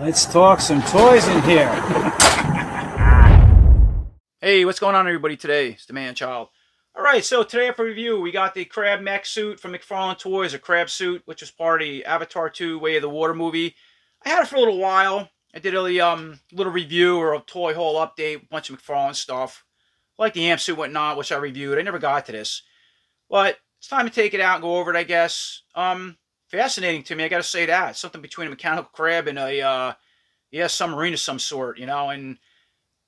Let's talk some toys in here. Hey, what's going on, everybody? Today it's the man child. All right, so today for review, we got the Crab Mech Suit from Mcfarlane Toys, a crab suit, which was part of the Avatar 2 Way of the Water movie. I had it for a little while. I did a little review or a toy haul update, a bunch of McFarlane stuff, like the amp suit, whatnot, which I reviewed. I never got to this, but it's time to take it out and go over it, I guess. Fascinating to me, I got to say that. It's something between a mechanical crab and a submarine of some sort, and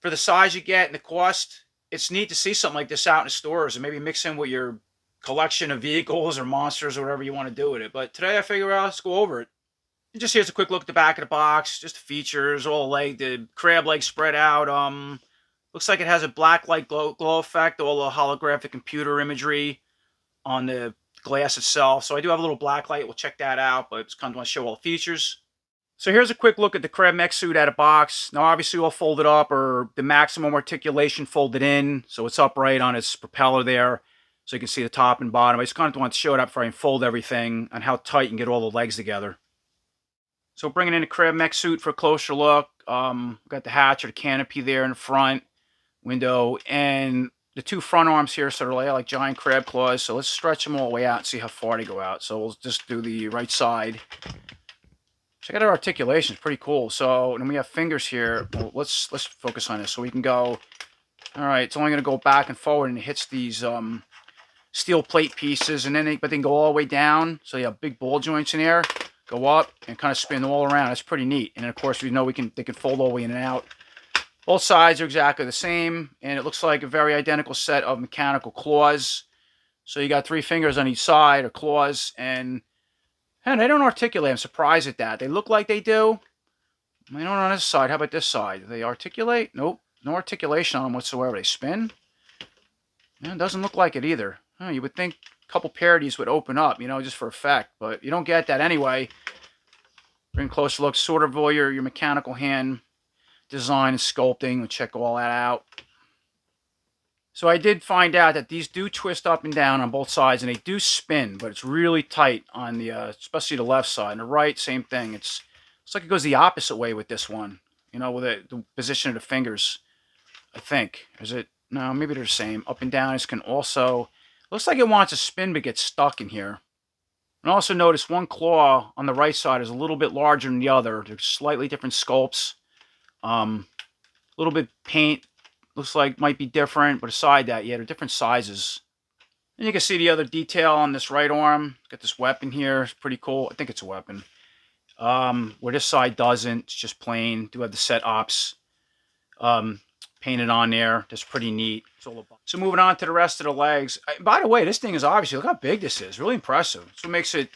for the size you get and the cost, it's neat to see something like this out in the stores and maybe mix in with your collection of vehicles or monsters or whatever you want to do with it. But today I figure out let's go over it. And just here's a quick look at the back of the box, just the features, all the crab legs spread out. Looks like it has a black light glow effect, all the holographic computer imagery on the glass itself. So I do have a little black light. We'll check that out, but just kind of want to show all the features. So here's a quick look at the crab mech suit out of box. Now obviously all folded up, or the maximum articulation folded in, so it's upright on its propeller there, so you can see the top and bottom. I just kind of want to show it up before I fold everything and how tight you can get all the legs together. So bringing in the crab mech suit for a closer look. Got the hatch or the canopy there in the front window, and the two front arms here sort of like giant crab claws. So let's stretch them all the way out and see how far they go out. So we'll just do the right side. Check out our articulation, it's pretty cool. So, and we have fingers here. Well, let's focus on this. So we can go, all right, it's only going to go back and forward, and it hits these steel plate pieces, and then they can go all the way down. So you have big ball joints in there, go up, and kind of spin all around. That's pretty neat. And then, of course, we know they can fold all the way in and out. Both sides are exactly the same, and it looks like a very identical set of mechanical claws. So you got 3 fingers on each side, or claws, and they don't articulate. I'm surprised at that. They look like they do. They don't on this side. How about this side? Do they articulate? Nope. No articulation on them whatsoever. They spin. Yeah, it doesn't look like it either. You would think a couple pair of these would open up, just for effect. But you don't get that anyway. Bring a closer look. Sort of all your mechanical hand design and sculpting. We'll check all that out. So I did find out that these do twist up and down on both sides, and they do spin, but it's really tight on the, especially the left side. And the right, same thing. It's like it goes the opposite way with this one, with the position of the fingers, I think. Is it? No, maybe they're the same. Up and down, it can also, looks like it wants to spin but gets stuck in here. And also notice one claw on the right side is a little bit larger than the other. They're slightly different sculpts. A little bit paint. Looks like might be different, but aside that, yeah, they're different sizes. And you can see the other detail on this right arm. Got this weapon here. It's pretty cool. I think it's a weapon. Where this side doesn't. It's just plain. Do have the CET-OPS painted on there. That's pretty neat. So moving on to the rest of the legs. By the way, this thing is obviously, look how big this is. Really impressive. That's what makes it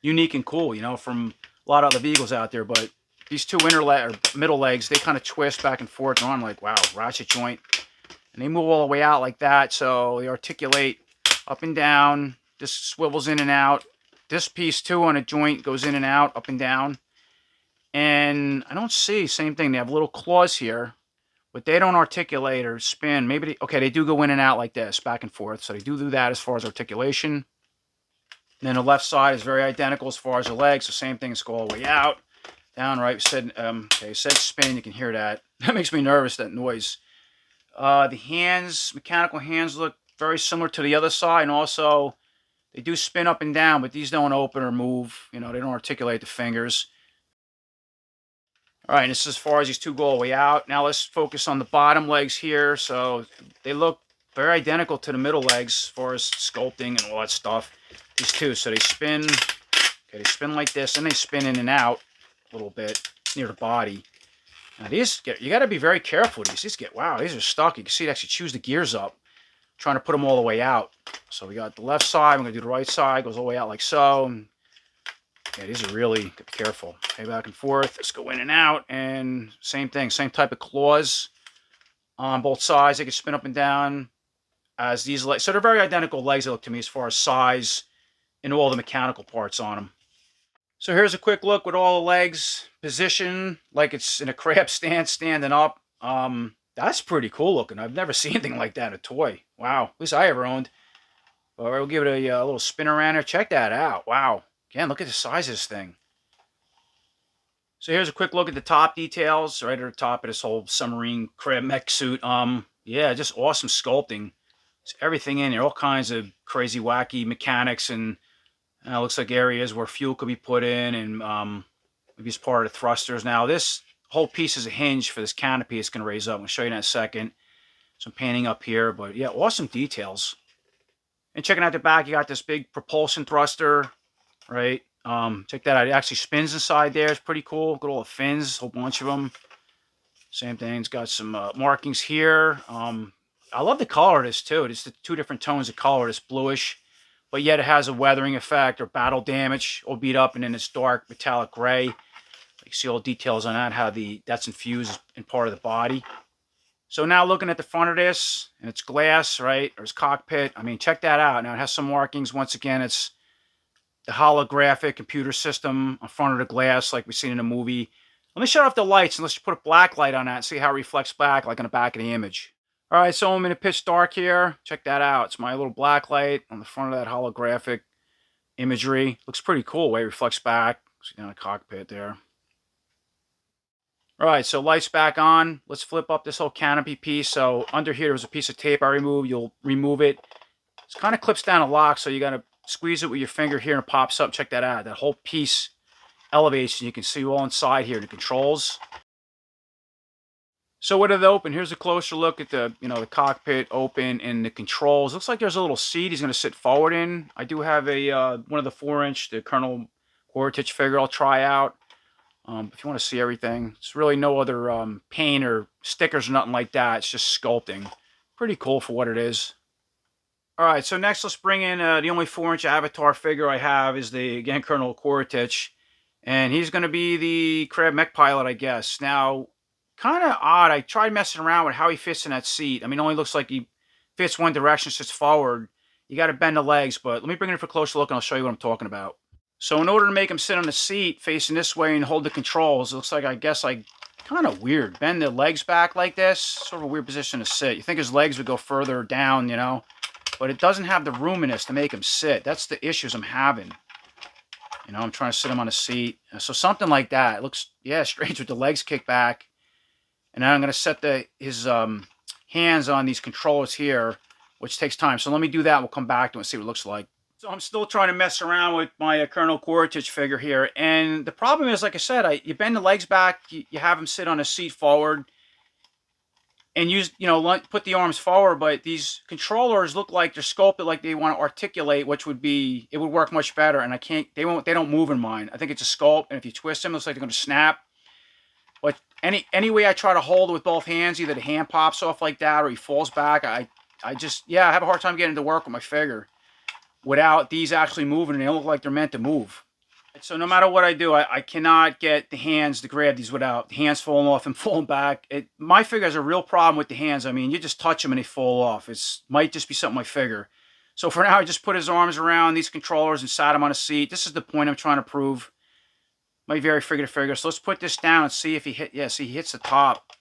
unique and cool, from a lot of other vehicles out there. But these two middle legs, they kind of twist back and forth, and I'm like, wow, ratchet joint. And they move all the way out like that, so they articulate up and down. This swivels in and out. This piece, too, on a joint goes in and out, up and down. And I don't see, same thing, they have little claws here, but they don't articulate or spin. Maybe, they do go in and out like this, back and forth, so they do that as far as articulation. And then the left side is very identical as far as the legs, so same thing, go all the way out. Down, right, said spin, you can hear that. That makes me nervous, that noise. The hands, mechanical hands, look very similar to the other side, and also they do spin up and down, but these don't open or move. They don't articulate the fingers. All right, and this is as far as these two go all the way out. Now let's focus on the bottom legs here. So they look very identical to the middle legs as far as sculpting and all that stuff. These two, so they spin, they spin like this, and they spin in and out a little bit near the body. Now these, you got to be very careful with these. Wow, these are stuck. You can see it actually chews the gears up, trying to put them all the way out. So we got the left side. I'm going to do the right side. Goes all the way out like so. And yeah, these are really careful. Okay, back and forth. Let's go in and out. And same thing. Same type of claws on both sides. They can spin up and down as these legs. So they're very identical legs, they look to me, as far as size and all the mechanical parts on them. So here's a quick look with all the legs positioned like it's in a crab stance, standing up. That's pretty cool looking. I've never seen anything like that in a toy. Wow, at least I ever owned. All right, we'll give it a little spin around there. Check that out. Wow. Again, look at the size of this thing. So here's a quick look at the top details, right at the top of this whole submarine crab mech suit. Yeah, just awesome sculpting. There's everything in here, all kinds of crazy, wacky mechanics, and looks like areas where fuel could be put in, and maybe it's part of the thrusters. Now this whole piece is a hinge for this canopy. It's going to raise up. I'm going to show you in a second. Some painting up here, but yeah, awesome details. And checking out the back, you got this big propulsion thruster, right? Check that out. It actually spins inside there. It's pretty cool. Got all the fins, a whole bunch of them. Same thing. It's got some markings here. I love the color of this too. It's the two different tones of color. It's bluish, but yet it has a weathering effect or battle damage, all beat up, and then it's dark metallic gray. You see all the details on that, how that's infused in part of the body. So now looking at the front of this, and it's glass, right? There's cockpit. I mean, check that out. Now it has some markings. Once again, it's the holographic computer system on front of the glass like we've seen in the movie. Let me shut off the lights and let's put a black light on that and see how it reflects back like on the back of the image. All right, so I'm in a pitch dark here. Check that out. It's my little black light on the front of that holographic imagery. Looks pretty cool the way it reflects back. See down the cockpit there. All right, so lights back on. Let's flip up this whole canopy piece. So under here, there's a piece of tape I removed. You'll remove it. It kind of clips down a lock, so you got to squeeze it with your finger here and it pops up. Check that out. That whole piece elevates, and you can see all inside here, the controls. So with it open, here's a closer look at the, the cockpit open and the controls. Looks like there's a little seat he's going to sit forward in. I do have a one of the 4-inch, the Colonel Quarter-Titch figure I'll try out. If you want to see everything, it's really no other paint or stickers or nothing like that. It's just sculpting. Pretty cool for what it is. All right, so next let's bring in the only 4-inch Avatar figure I have is the, again, Colonel Quarter-Titch. And he's going to be the crab mech pilot, I guess. Now, kind of odd. I tried messing around with how he fits in that seat. I mean, it only looks like he fits one direction, sits forward. You got to bend the legs, but let me bring it in for a closer look and I'll show you what I'm talking about. So in order to make him sit on the seat facing this way and hold the controls, it looks like, I guess, like, kind of weird. Bend the legs back like this. Sort of a weird position to sit. You think his legs would go further down, but it doesn't have the room in this to make him sit. That's the issues I'm having. I'm trying to sit him on a seat. So something like that. It looks, yeah, strange with the legs kicked back. And now I'm going to set his hands on these controllers here, which takes time. So let me do that. We'll come back to it and see what it looks like. So I'm still trying to mess around with my Colonel Quarter-Titch figure here. And the problem is, like I said, you bend the legs back, you have him sit on a seat forward, and put the arms forward. But these controllers look like they're sculpted like they want to articulate, which would it would work much better. And they don't move in mine. I think it's a sculpt, and if you twist them, it looks like they're going to snap. But any way I try to hold it with both hands, either the hand pops off like that or he falls back. I have a hard time getting it to work with my figure without these actually moving, and they don't look like they're meant to move. So no matter what I do, I cannot get the hands to grab these without the hands falling off and falling back. My figure has a real problem with the hands. I mean, you just touch them and they fall off. It might just be something my figure. So for now, I just put his arms around these controllers and sat him on a seat. This is the point I'm trying to prove. Might vary figure to figure. So let's put this down and see if he hits the top.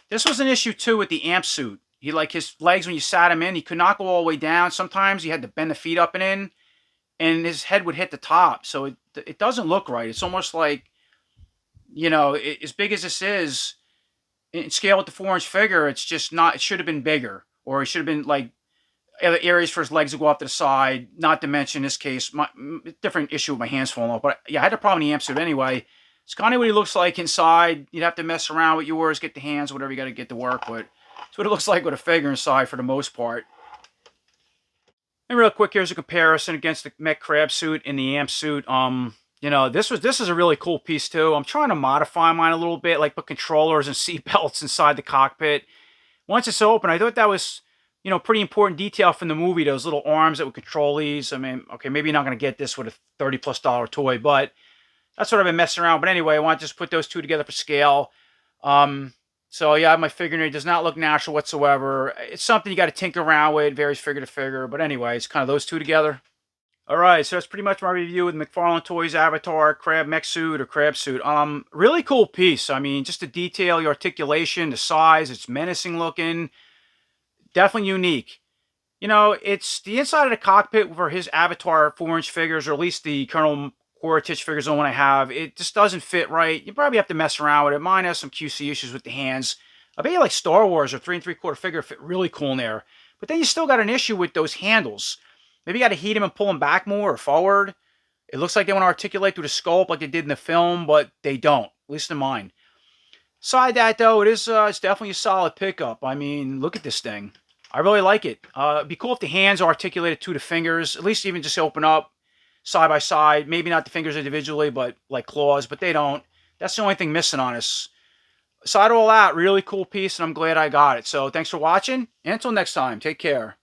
This was an issue too with the amp suit. His legs, when you sat him in, he could not go all the way down. Sometimes you had to bend the feet up and in, and his head would hit the top. So it doesn't look right. It's almost like, as big as this is, in scale with the 4-inch figure, it's just not, it should have been bigger. Or it should have been like other areas for his legs to go off to the side. Not to mention, in this case, different issue with my hands falling off. But yeah, I had a problem in the amp suit anyway. It's kind of what he looks like inside. You'd have to mess around with yours, get the hands, whatever you got to get to work. But it's what it looks like with a figure inside for the most part. And real quick, here's a comparison against the mech crab suit and the amp suit. This is a really cool piece too. I'm trying to modify mine a little bit, like put controllers and seat belts inside the cockpit. Once it's open, I thought that was, pretty important detail from the movie. Those little arms that would control these. I mean, okay, maybe you're not going to get this with a $30+ toy, but that's what I've been messing around. But anyway, I want to just put those two together for scale. So yeah, my figure here does not look natural whatsoever. It's something you got to tinker around with, varies figure to figure. But anyway, it's kind of those two together. All right, so that's pretty much my review with Mcfarlane Toys Avatar Crab Mech Suit or Crab Suit. Really cool piece. I mean, just the detail, the articulation, the size. It's menacing looking. Definitely unique. It's the inside of the cockpit for his Avatar 4-inch figures, or at least the Colonel Quarter-Titch figures, the one I have, it just doesn't fit right. You probably have to mess around with it. Mine has some QC issues with the hands. I bet you like Star Wars or 3 3/4 figure fit really cool in there. But then you still got an issue with those handles. Maybe you got to heat them and pull them back more or forward. It looks like they want to articulate through the sculpt like they did in the film, but they don't, at least in mine. Aside that, though, it's definitely a solid pickup. I mean, look at this thing. I really like it. It'd be cool if the hands are articulated to the fingers, at least even just open up side by side. Maybe not the fingers individually, but like claws, but they don't. That's the only thing missing on this. Aside of all that, really cool piece, and I'm glad I got it. So thanks for watching, and until next time, take care.